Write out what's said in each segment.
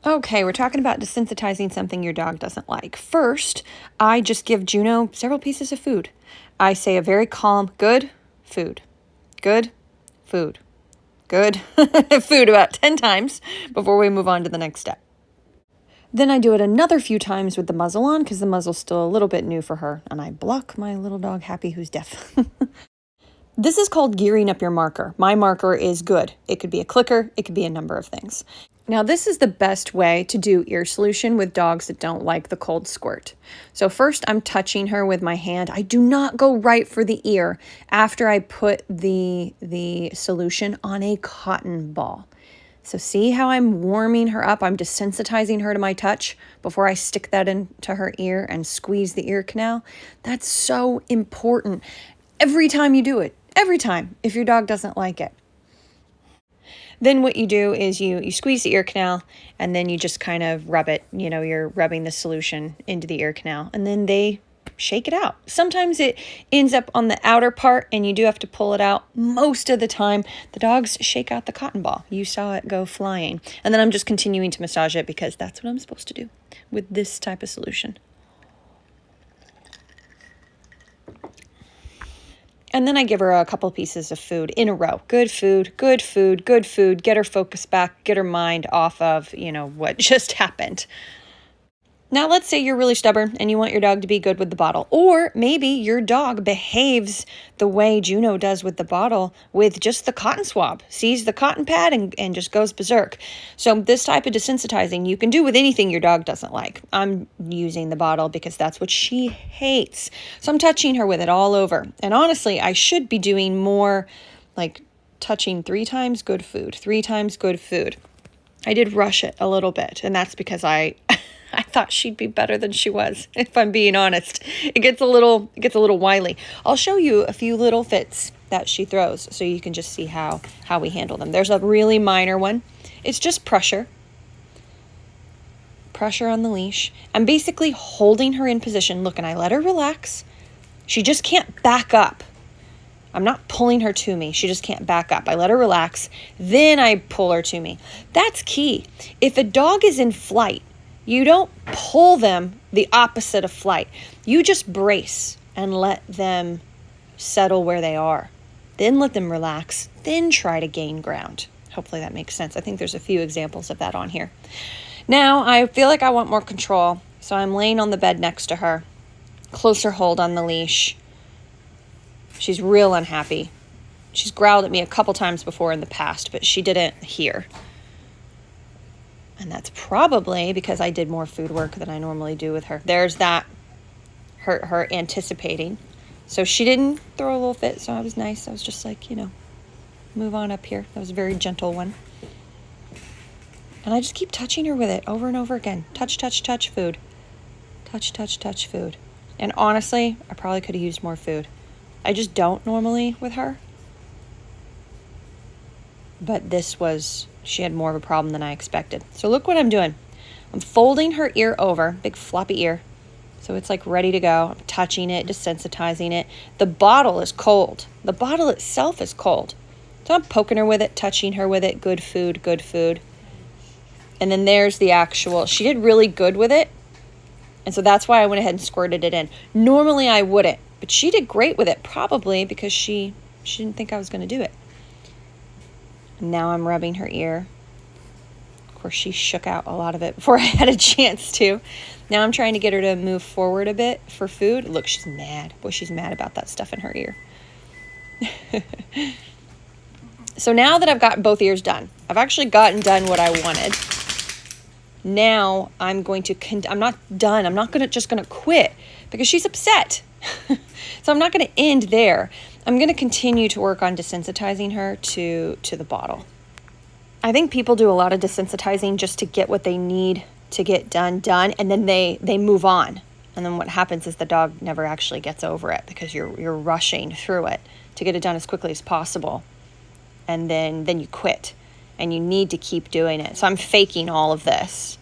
Okay, we're talking about desensitizing something your dog doesn't like. First, I just give Juno several pieces of food. I say a very calm, good, food, good, food, good, food about 10 times before we move on to the next step. Then I do it another few times with the muzzle on because the muzzle's still a little bit new for her, and I block my little dog Happy who's deaf. This is called gearing up your marker. My marker is good. It could be a clicker. It could be a number of things. Now, this is the best way to do ear solution with dogs that don't like the cold squirt. So first, I'm touching her with my hand. I do not go right for the ear after I put the solution on a cotton ball. So see how I'm warming her up? I'm desensitizing her to my touch before I stick that into her ear and squeeze the ear canal. That's so important. Every time you do it, every time, if your dog doesn't like it. Then what you do is you squeeze the ear canal and then you just kind of rub it. You know, you're rubbing the solution into the ear canal and then they shake it out. Sometimes it ends up on the outer part and you do have to pull it out. Most of the time, the dogs shake out the cotton ball. You saw it go flying. And then I'm just continuing to massage it because that's what I'm supposed to do with this type of solution. And then I give her a couple pieces of food in a row. Good food, good food, good food. Get her focus back, get her mind off of, what just happened. Now, let's say you're really stubborn and you want your dog to be good with the bottle. Or maybe your dog behaves the way Juno does with the bottle with just the cotton swab. Sees the cotton pad and just goes berserk. So this type of desensitizing you can do with anything your dog doesn't like. I'm using the bottle because that's what she hates. So I'm touching her with it all over. And honestly, I should be doing more like touching 3 times good food, 3 times good food. I did rush it a little bit, and that's because I thought she'd be better than she was, if I'm being honest. It gets a little wily. I'll show you a few little fits that she throws so you can just see how we handle them. There's a really minor one. It's just pressure. Pressure on the leash. I'm basically holding her in position. Look, and I let her relax. She just can't back up. I'm not pulling her to me. She just can't back up. I let her relax. Then I pull her to me. That's key. If a dog is in flight, you don't pull them the opposite of flight. You just brace and let them settle where they are. Then let them relax. Then try to gain ground. Hopefully that makes sense. I think there's a few examples of that on here. Now I feel like I want more control. So I'm laying on the bed next to her. Closer hold on the leash. She's real unhappy. She's growled at me a couple times before in the past, but she didn't here. And that's probably because I did more food work than I normally do with her. There's that, her anticipating. So she didn't throw a little fit, so I was nice. I was just like, move on up here. That was a very gentle one. And I just keep touching her with it over and over again. Touch, touch, touch food. Touch, touch, touch food. And honestly, I probably could have used more food. I just don't normally with her. But she had more of a problem than I expected. So look what I'm doing. I'm folding her ear over, big floppy ear. So it's like ready to go. I'm touching it, desensitizing it. The bottle is cold. The bottle itself is cold. So I'm poking her with it, touching her with it. Good food, good food. And then there's the actual, she did really good with it. And so that's why I went ahead and squirted it in. Normally I wouldn't. But she did great with it, probably because she didn't think I was going to do it. Now I'm rubbing her ear. Of course, she shook out a lot of it before I had a chance to. Now I'm trying to get her to move forward a bit for food. Look, she's mad. Boy, she's mad about that stuff in her ear. So now that I've got both ears done, I've actually gotten done what I wanted. Now I'm going to, I'm not done. I'm not just going to quit because she's upset. So I'm not going to end there. I'm going to continue to work on desensitizing her to the bottle. I think people do a lot of desensitizing just to get what they need to get done, and then they move on. And then what happens is the dog never actually gets over it because you're rushing through it to get it done as quickly as possible. And then you quit, and you need to keep doing it. So I'm faking all of this.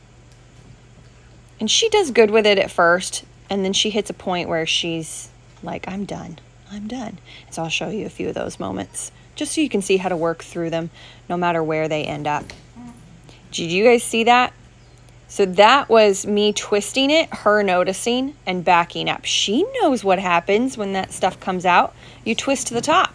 And she does good with it at first, and then she hits a point where she's like, I'm done. So I'll show you a few of those moments just so you can see how to work through them no matter where they end up. Did you guys see that? So that was me twisting it, her noticing, and backing up. She knows what happens when that stuff comes out. You twist to the top.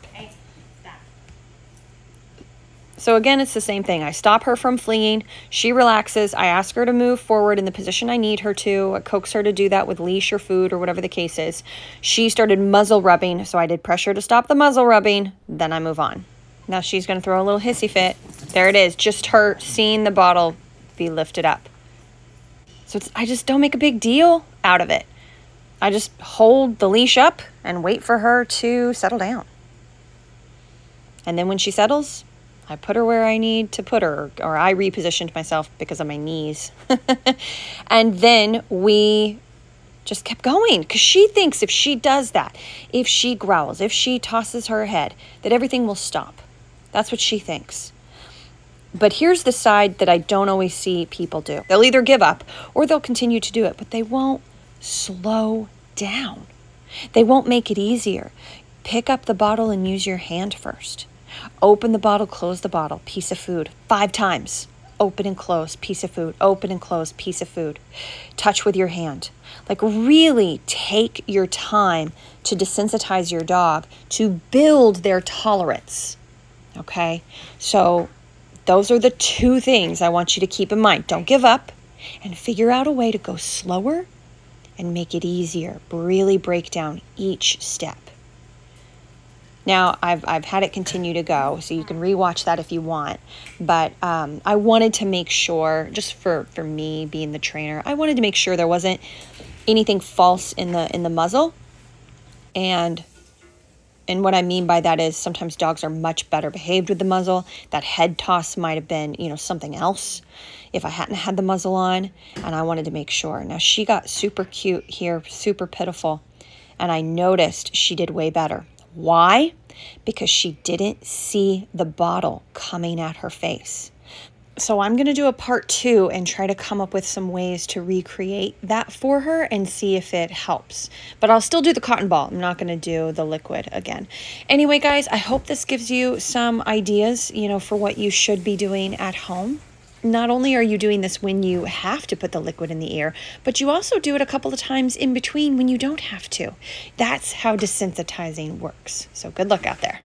So again, it's the same thing. I stop her from fleeing. She relaxes. I ask her to move forward in the position I need her to. I coax her to do that with leash or food or whatever the case is. She started muzzle rubbing, so I did pressure to stop the muzzle rubbing. Then I move on. Now she's going to throw a little hissy fit. There it is. Just her seeing the bottle be lifted up. So I just don't make a big deal out of it. I just hold the leash up and wait for her to settle down. And then when she settles, I put her where I need to put her, or I repositioned myself because of my knees. And then we just kept going because she thinks if she does that, if she growls, if she tosses her head, that everything will stop. That's what she thinks. But here's the side that I don't always see people do. They'll either give up or they'll continue to do it, but they won't slow down. They won't make it easier. Pick up the bottle and use your hand first. Open the bottle, close the bottle, piece of food, 5 times. Open and close, piece of food, open and close, piece of food. Touch with your hand. Like really take your time to desensitize your dog, to build their tolerance. Okay? So those are the 2 things I want you to keep in mind. Don't give up and figure out a way to go slower and make it easier. Really break down each step. Now, I've had it continue to go, so you can rewatch that if you want. But I wanted to make sure, just for me being the trainer, I wanted to make sure there wasn't anything false in the muzzle. And what I mean by that is sometimes dogs are much better behaved with the muzzle. That head toss might have been, something else if I hadn't had the muzzle on, and I wanted to make sure. Now, she got super cute here, super pitiful, and I noticed she did way better. Why? Because she didn't see the bottle coming at her face. So I'm going to do a part 2 and try to come up with some ways to recreate that for her and see if it helps. But I'll still do the cotton ball. I'm not going to do the liquid again. Anyway, guys, I hope this gives you some ideas, for what you should be doing at home. Not only are you doing this when you have to put the liquid in the ear, but you also do it a couple of times in between when you don't have to. That's how desensitizing works. So good luck out there.